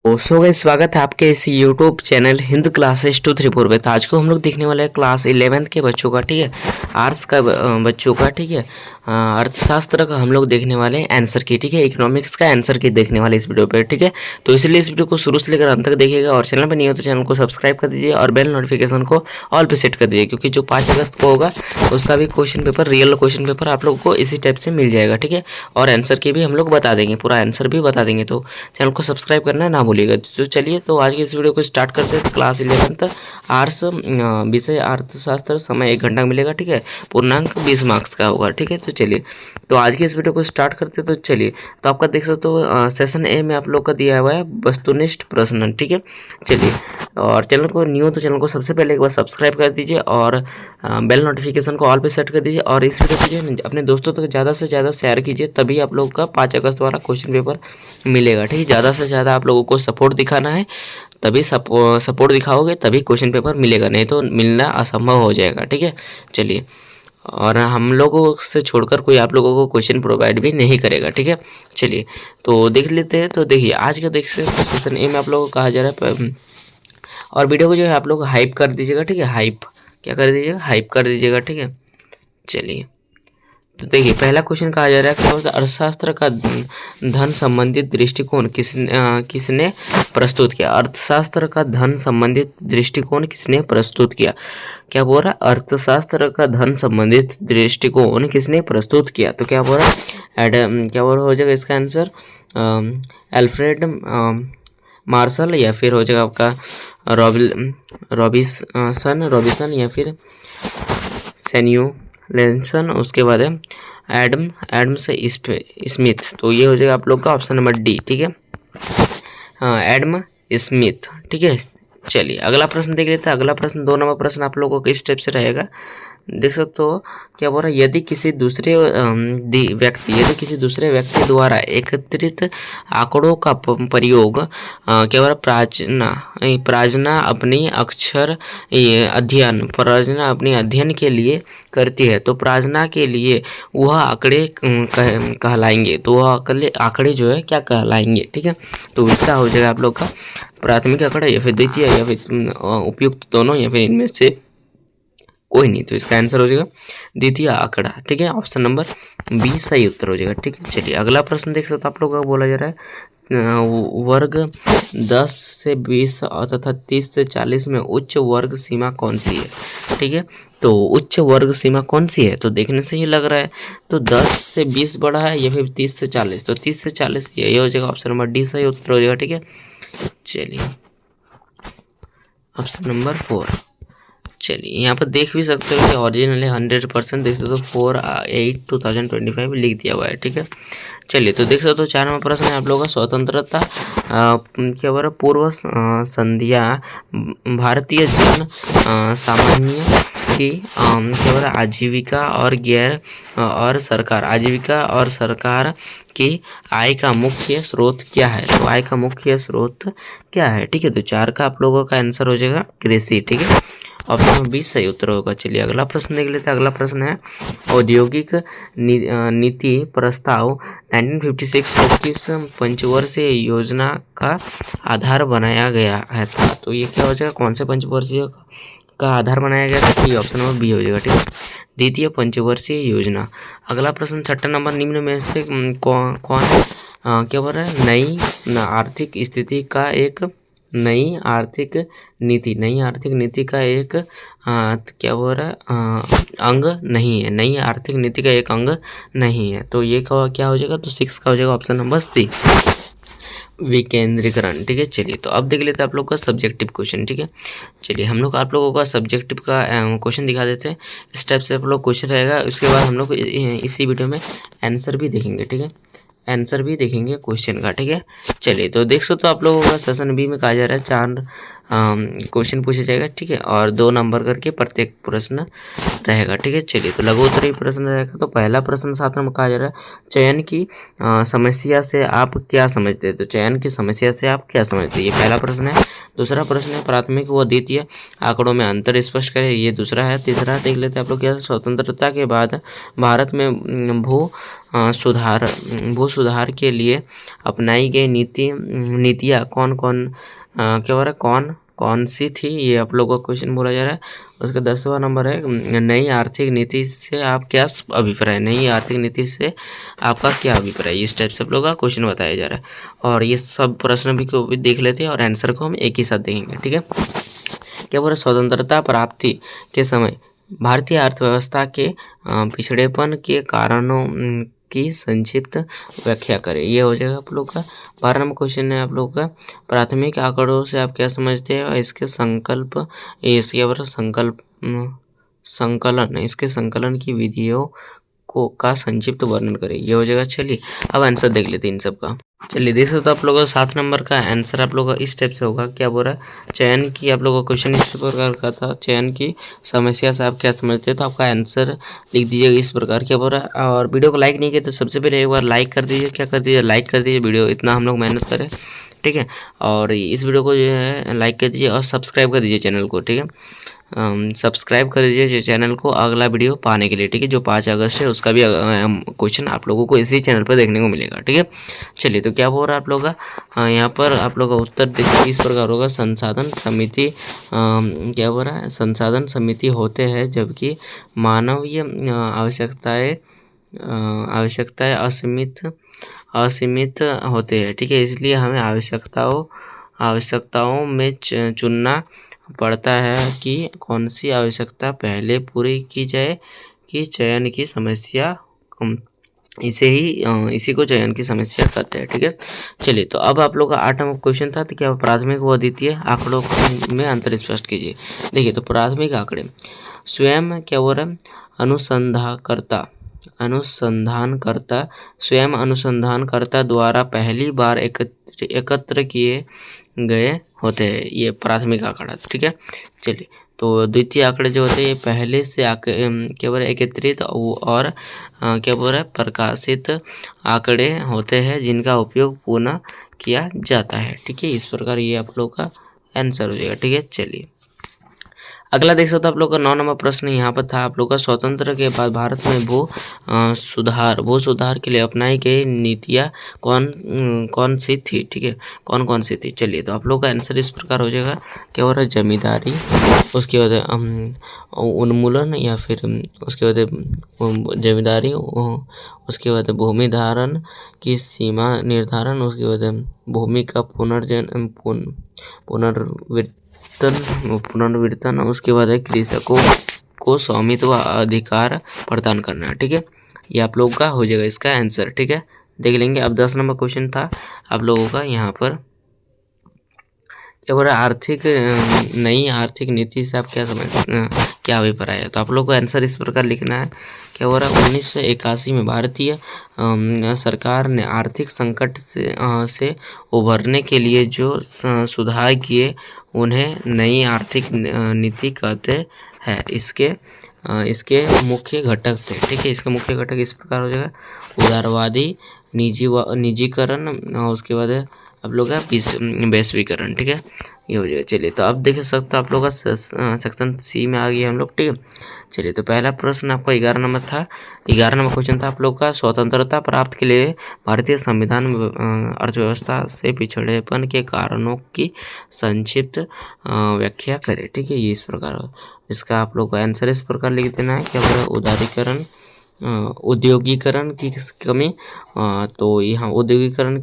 दोस्तों का स्वागत है आपके इस यूट्यूब चैनल हिंद क्लासेस 234 में। तो आज को हम लोग देखने वाले हैं क्लास 11th के बच्चों का, ठीक है, आर्ट्स का बच्चों का, ठीक है, अर्थशास्त्र का हम लोग देखने वाले हैं आंसर की, ठीक है, इकोनॉमिक्स का आंसर की देखने वाले इस वीडियो पे, ठीक है। तो इसलिए इस वीडियो को शुरू से लेकर अंत तक देखिएगा और चैनल पर नहीं हो तो चैनल को सब्सक्राइब कर दीजिए और बेल नोटिफिकेशन को ऑल पे सेट कर दीजिए, क्योंकि जो 5 अगस्त को होगा उसका भी question paper, real question paper आप लोग को इसी टाइप से मिल जाएगा, ठीक है। और आंसर की भी हम लोग बता देंगे, पूरा आंसर भी बता देंगे, तो चैनल को सब्सक्राइब करना ना भूलिएगा। तो चलिए, तो आज की इस वीडियो को स्टार्ट करते हैं। क्लास 11th आर्ट्स विषय अर्थशास्त्र, समय 1 घंटा मिलेगा, ठीक है, पूर्णांक 20 मार्क्स का होगा, ठीक है। तो चलिए, तो आज की इस वीडियो को स्टार्ट करते हैं। तो चलिए, तो आपका देख सकते हो सेशन ए में आप लोग का दिया हुआ है वस्तुनिष्ठ प्रश्न, ठीक है। चलिए, और चैनल को न्यू तो चैनल को सबसे पहले एक बार सब्सक्राइब कर दीजिए और बेल नोटिफिकेशन को ऑल पे सेट कर दीजिए और इस वीडियो को जो है अपने दोस्तों तक ज़्यादा से ज़्यादा शेयर कीजिए, तभी आप लोग का 5 अगस्त वाला क्वेश्चन पेपर मिलेगा, ठीक है। ज़्यादा से ज़्यादा आप लोगों को सपोर्ट दिखाना है, तभी सपोर्ट दिखाओगे तभी क्वेश्चन पेपर मिलेगा, नहीं तो मिलना असंभव हो जाएगा, ठीक है। चलिए, और हम लोगों से छोड़कर कोई आप लोगों को क्वेश्चन प्रोवाइड भी नहीं करेगा, ठीक है। चलिए, तो देख लेते हैं। तो देखिए, आज का देख सकते हैं सेशन ए में आप लोगों को कहा जा रहा है, और वीडियो को जो है आप लोग हाइप कर दीजिएगा, ठीक है। हाइप क्या कर दीजिएगा, हाइप कर दीजिएगा, ठीक है। चलिए, तो देखिए, पहला क्वेश्चन कहा जा रहा है, क्या होता है, अर्थशास्त्र का धन संबंधित दृष्टिकोण किसने प्रस्तुत किया। अर्थशास्त्र का धन संबंधित दृष्टिकोण किसने प्रस्तुत किया। क्या बोल रहा है, अर्थशास्त्र का धन संबंधित दृष्टिकोण किसने प्रस्तुत किया। तो क्या बोल रहा है, एडम, क्या बोल रहा हो जाएगा इसका आंसर, एल्फ्रेड मार्शल, या फिर हो जाएगा आपका रॉबिसन या फिर सैन्यूलेंसन, उसके बाद है एडम्स स्मिथ। तो ये हो जाएगा आप लोग का ऑप्शन नंबर डी, ठीक है, एडम स्मिथ, ठीक है। चलिए, अगला प्रश्न देख लेते हैं। अगला प्रश्न 2 नंबर प्रश्न आप लोगों को किस टाइप से रहेगा, देख सकते हो। क्या बोल रहा है, यदि किसी दूसरे व्यक्ति द्वारा एकत्रित आंकड़ों का प्रयोग क्या बोल रहा है, प्राजना अपनी अध्ययन के लिए करती है, तो प्राजना के लिए वह आंकड़े कहलाएंगे। तो वह आंकड़े जो है क्या कहलाएंगे, ठीक है। तो इसका हो जाएगा आप लोग का प्राथमिक आंकड़ा या फिर द्वितीय या फिर उपयुक्त दोनों या फिर इनमें से कोई नहीं। तो इसका आंसर हो जाएगा द्वितीय आंकड़ा, ठीक है, ऑप्शन नंबर बी सही उत्तर हो जाएगा, ठीक है। चलिए, अगला प्रश्न देख सकते हो आप लोगों का बोला जा रहा है, वर्ग 10 से 20 तथा 30 से 40 में उच्च वर्ग सीमा कौन सी है, ठीक है। तो उच्च वर्ग सीमा कौन सी है, तो देखने से ही लग रहा है, तो 10 से 20 बड़ा है या फिर 30 से 40, तो 30 से 40 ये हो जाएगा, ऑप्शन नंबर डी सही उत्तर हो जाएगा, ठीक है। चलिए, ऑप्शन नंबर 4। चलिए, यहाँ पर देख भी सकते हो कि ओरिजिनली 100% देख सकते हो 4/8/2025 लिख दिया हुआ है, ठीक है। चलिए, तो देख सकते हो 4 नंबर प्रश्न है आप लोगों का, स्वतंत्रता क्या बोल रहा, पूर्व संध्या भारतीय जन सामान्य की क्या बोल रहा, आजीविका और सरकार की आय का मुख्य स्रोत क्या है। तो आय का मुख्य स्रोत क्या है, ठीक है। तो 4 का आप लोगों का आंसर हो जाएगा कृषि, ठीक है, ऑप्शन 20 सही उत्तर होगा। चलिए, अगला प्रश्न देख लेते हैं। अगला प्रश्न है, औद्योगिक नीति प्रस्ताव 1956 को किस पंचवर्षीय योजना का आधार बनाया गया है था। तो ये क्या हो जाएगा, कौन से पंचवर्षीय का आधार बनाया गया था, ये ऑप्शन नंबर बी हो जाएगा, ठीक है, द्वितीय पंचवर्षीय योजना। अगला प्रश्न 6 नंबर, निम्न में से कौन है, क्या बोल रहा है, नई आर्थिक नीति का एक क्या बोल रहा है, अंग नहीं है, नई आर्थिक नीति का एक अंग नहीं है। तो ये क्या हो जाएगा, तो 6 का हो जाएगा, ऑप्शन नंबर सी विकेंद्रीकरण, ठीक है। चलिए, तो अब देख लेते हैं आप लोग का सब्जेक्टिव क्वेश्चन, ठीक है। चलिए, हम लोग आप लोगों का सब्जेक्टिव का क्वेश्चन दिखा देते हैं। इस टाइप से आप लोग क्वेश्चन रहेगा, उसके बाद हम लोग इसी वीडियो में आंसर भी देखेंगे, ठीक है, आंसर भी देखेंगे क्वेश्चन का, ठीक है। चलिए, तो देख सकते हो आप लोगों का सेशन बी में कहा जा रहा है, क्वेश्चन पूछा जाएगा, ठीक है, और 2 नंबर करके प्रत्येक प्रश्न रहेगा, ठीक है। चलिए, तो लघु उत्तरीय प्रश्न रहेगा। तो पहला प्रश्न 7 नंबर कहा जा रहा है, चयन की समस्या से आप क्या समझते हैं? तो चयन की समस्या से आप क्या समझते हैं, ये पहला प्रश्न है। दूसरा प्रश्न है, प्राथमिक व द्वितीय आंकड़ों में अंतर स्पष्ट करें, ये दूसरा है। तीसरा देख लेते हैं आप लोग क्या, स्वतंत्रता के बाद भारत में भू सुधार के लिए अपनाई गई नीतियाँ कौन कौन क्या बोल रहा है, कौन कौन सी थी, ये आप लोगों का क्वेश्चन बोला जा रहा है। उसका 10वां नंबर है, नई आर्थिक नीति से आप क्या अभिप्राय, नई आर्थिक नीति से आपका क्या अभिप्राय, इस टाइप से आप लोगों का क्वेश्चन बताया जा रहा है। और ये सब प्रश्न भी को भी देख लेते हैं और आंसर को हम एक ही साथ देखेंगे, ठीक है। क्या बोल रहे, स्वतंत्रता प्राप्ति के समय भारतीय अर्थव्यवस्था के पिछड़ेपन के कारणों की संक्षिप्त व्याख्या करें, ये हो जाएगा आप लोग का। 12 नंबर क्वेश्चन है आप लोग का, प्राथमिक आंकड़ों से आप क्या समझते हैं, इसके संकल्प, इसके बारे संकलन, इसके संकलन की विधियों को का संक्षिप्त वर्णन करें, ये हो जाएगा। चलिए, अब आंसर देख लेते हैं इन सब का। चलिए, देख सकते हो आप लोगों का 7 नंबर का आंसर आप लोगों का इस टाइप से होगा। क्या बोल रहा है, चयन की, आप लोगों का क्वेश्चन इस प्रकार का था, चयन की समस्या से आप क्या समझते हैं, तो आपका आंसर लिख दीजिएगा इस प्रकार। क्या बोल रहा है, और वीडियो को लाइक नहीं किया तो सबसे पहले एक बार लाइक कर दीजिए, क्या कर दीजिए, लाइक कर दीजिए वीडियो, इतना हम लोग मेहनत करें, ठीक है। और इस वीडियो को जो है लाइक कर दीजिए और सब्सक्राइब कर दीजिए चैनल को, ठीक है। सब्सक्राइब कर दीजिए चैनल को अगला वीडियो पाने के लिए, ठीक है। जो 5 अगस्त है उसका भी क्वेश्चन आप लोगों को इसी चैनल पर देखने को मिलेगा, ठीक है। चलिए, तो क्या बोल रहा है आप लोग का, यहाँ पर आप लोग का उत्तर देखिए इस प्रकार होगा, संसाधन समिति, क्या बोल रहा है, संसाधन समिति होते हैं जबकि मानवीय आवश्यकताएं असीमित होते हैं, ठीक है। इसलिए हमें आवश्यकताओं में चुनना पड़ता है कि कौन सी आवश्यकता पहले पूरी की जाए, कि चयन की समस्या, इसी को चयन की समस्या कहते हैं, ठीक है। चलिए, तो अब आप लोग का 8 नंबर क्वेश्चन था, तो क्या प्राथमिक व द्वितीय आंकड़ों में अंतर स्पष्ट कीजिए। देखिए, तो प्राथमिक आंकड़े स्वयं क्या बोल रहा है, अनुसंधानकर्ता द्वारा पहली बार एकत्र किए गए होते हैं, ये प्राथमिक आंकड़ा, ठीक है। चलिए, तो द्वितीय आंकड़े जो होते हैं ये पहले से क्या बोल रहे, एकत्रित और क्या बोल रहा है, प्रकाशित आंकड़े होते हैं जिनका उपयोग पुनः किया जाता है, ठीक है। इस प्रकार ये आप लोग का आंसर हो जाएगा, ठीक है। चलिए, अगला देख सकते हो आप लोग का 9 नंबर प्रश्न यहाँ पर था आप लोग का, स्वतंत्र के बाद भारत में भू सुधार के लिए अपनाई गई नीतियाँ कौन सी थी, ठीक है, कौन कौन सी थी। चलिए, तो आप लोग का आंसर इस प्रकार हो जाएगा। क्या हो रहा है, जमींदारी, उसके बाद उन्मूलन, या फिर उसके बाद जमींदारी, उसके बाद भूमि धारण की सीमा निर्धारण, उसके बाद भूमि का पुनर्वितरण, उसके बाद है कृषकों को स्वामित्व अधिकार प्रदान करना, ठीक है। ये आप लोगों का हो जाएगा इसका आंसर, ठीक है। देख लेंगे। अब 10 नंबर क्वेश्चन था आप लोगों का, यहाँ पर क्या बोल रहा है, नई आर्थिक नीति से आप क्या क्या अभिप्राय है, तो आप लोग को आंसर इस प्रकार लिखना है। क्या हो रहा है, 1981 में भारतीय सरकार ने आर्थिक संकट से उभरने के लिए जो सुधार किए उन्हें नई आर्थिक नीति कहते हैं। इसके मुख्य घटक थे, ठीक है। इसके मुख्य घटक इस प्रकार हो जाएगा, उदारवादी, निजीकरण, उसके बाद आप लोग का वैश्वीकरण, ठीक है, ये हो जाएगा। चलिए, तो अब देख सकते हो आप लोग का सेक्शन सी में आ गए हम लोग, ठीक है। चलिए, तो पहला प्रश्न आपका 11 नंबर था, 11 नंबर क्वेश्चन था आप लोग का, स्वतंत्रता प्राप्त के लिए भारतीय संविधान अर्थव्यवस्था से पिछड़ेपन के कारणों की संक्षिप्त व्याख्या करें, ठीक है। ये इस प्रकार हो, इसका आप लोग को आंसर इस प्रकार लिख देना है। क्या बोला, उदारीकरण, औद्योगिकरण की कमी, तो यहाँ औद्योगिकरण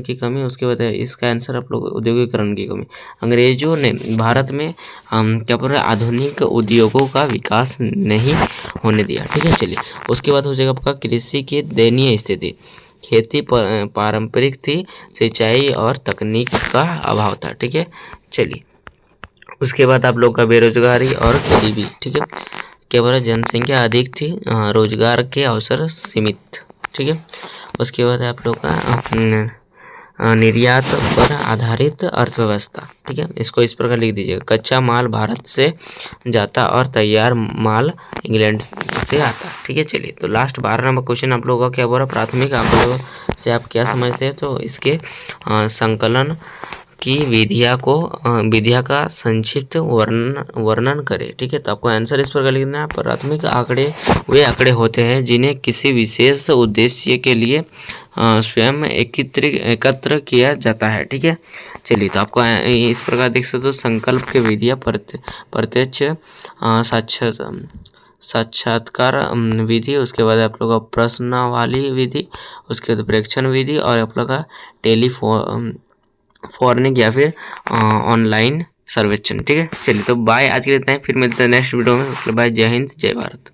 की कमी, उसके बाद इसका आंसर आप लोग औद्योगिकरण की कमी। अंग्रेजों ने भारत में क्या बोल रहे, आधुनिक उद्योगों का विकास नहीं होने दिया, ठीक है। चलिए, उसके बाद हो जाएगा आपका कृषि की दयनीय स्थिति, खेती पारंपरिक थी, सिंचाई और तकनीक का अभाव था, ठीक है। चलिए, उसके बाद आप लोग का बेरोजगारी और गरीबी, ठीक है। क्या बोला, जनसंख्या अधिक थी, रोजगार के अवसर सीमित, ठीक है। उसके बाद आप लोग का निर्यात पर आधारित अर्थव्यवस्था। ठीक है, इसको इस प्रकार लिख दीजिएगा, कच्चा माल भारत से जाता और तैयार माल इंग्लैंड से आता। ठीक है, चलिए तो लास्ट 12 नंबर क्वेश्चन आप लोगों का क्या बोला, प्राथमिक आंकड़ों से आप क्या समझते हैं, तो इसके संकलन की विधिया का संक्षिप्त वर्णन करें। ठीक है, तो आपको आंसर इस प्रकार लिखना है, प्राथमिक आंकड़े वे आंकड़े होते हैं जिन्हें किसी विशेष उद्देश्य के लिए स्वयं एकत्र किया जाता है। ठीक है, चलिए तो आपको इस प्रकार देख सकते हो, संकल्प के विधियाँ प्रत्यक्ष साक्षात्कार विधि, उसके बाद आप लोग का प्रश्नावली विधि, उसके बाद प्रेक्षण विधि, और आप लोग का टेलीफोनिक या फिर ऑनलाइन सर्वेक्षण। ठीक है, चलिए तो बाय, आज के लिए इतना ही, फिर मिलते हैं नेक्स्ट वीडियो में। बाय, जय हिंद, जय भारत।